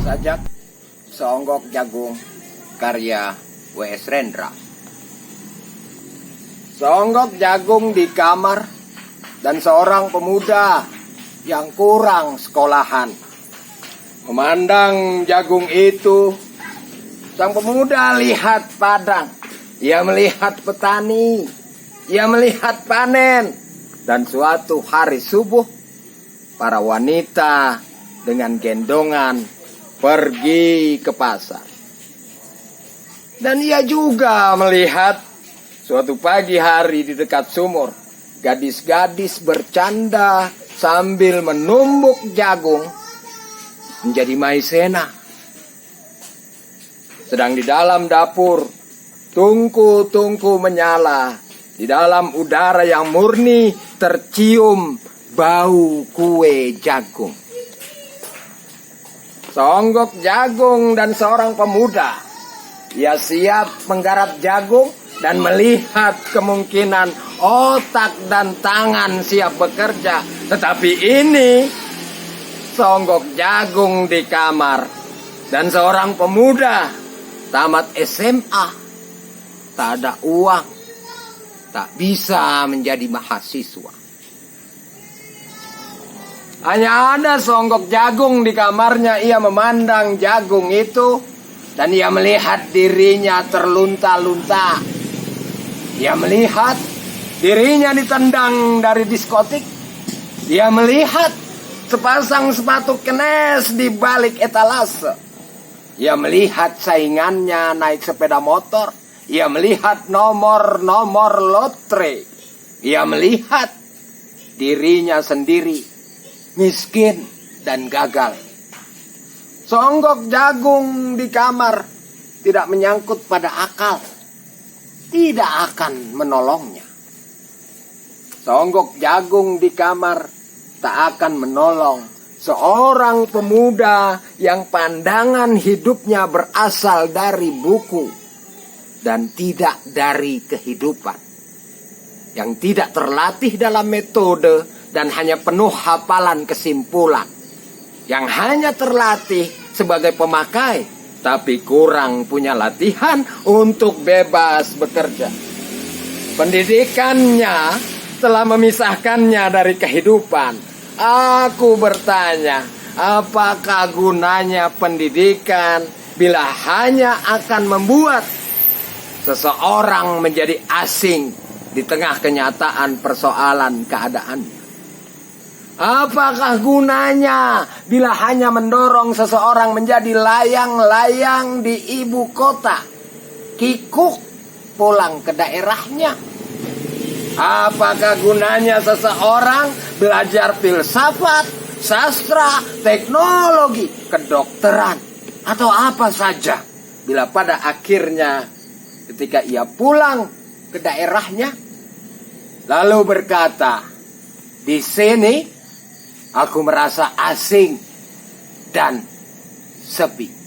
Sajak Seonggok Jagung karya W.S. Rendra. Seonggok jagung di kamar dan seorang pemuda yang kurang sekolahan memandang jagung itu. Sang pemuda lihat padang, ia melihat petani, ia melihat panen. Dan suatu hari subuh, para wanita dengan gendongan pergi ke pasar. Dan ia juga melihat suatu pagi hari di dekat sumur, gadis-gadis bercanda sambil menumbuk jagung menjadi maizena. Sedang di dalam dapur, tungku-tungku menyala. Di dalam udara yang murni tercium bau kue jagung. Seonggok jagung dan seorang pemuda. Ia siap menggarap jagung dan melihat kemungkinan otak dan tangan siap bekerja. Tetapi ini seonggok jagung di kamar dan seorang pemuda tamat SMA, tak ada uang, tak bisa menjadi mahasiswa. Hanya ada seonggok jagung di kamarnya. Ia memandang jagung itu dan ia melihat dirinya terlunta-lunta. Ia melihat dirinya ditendang dari diskotik. Ia melihat sepasang sepatu kenes di balik etalase. Ia melihat saingannya naik sepeda motor. Ia melihat nomor-nomor lotre. Ia melihat dirinya sendiri miskin dan gagal. Seonggok jagung di kamar tidak menyangkut pada akal, tidak akan menolongnya. Seonggok jagung di kamar tak akan menolong seorang pemuda yang pandangan hidupnya berasal dari buku dan tidak dari kehidupan, yang tidak terlatih dalam metode dan hanya penuh hafalan kesimpulan, yang hanya terlatih sebagai pemakai tapi kurang punya latihan untuk bebas bekerja. Pendidikannya telah memisahkannya dari kehidupan. Aku bertanya, apakah gunanya pendidikan bila hanya akan membuat seseorang menjadi asing di tengah kenyataan persoalan keadaannya? Apakah gunanya bila hanya mendorong seseorang menjadi layang-layang di ibu kota, kikuk pulang ke daerahnya? Apakah gunanya seseorang belajar filsafat, sastra, teknologi, kedokteran, atau apa saja bila pada akhirnya ketika ia pulang ke daerahnya lalu berkata, di sini aku merasa asing dan sepi.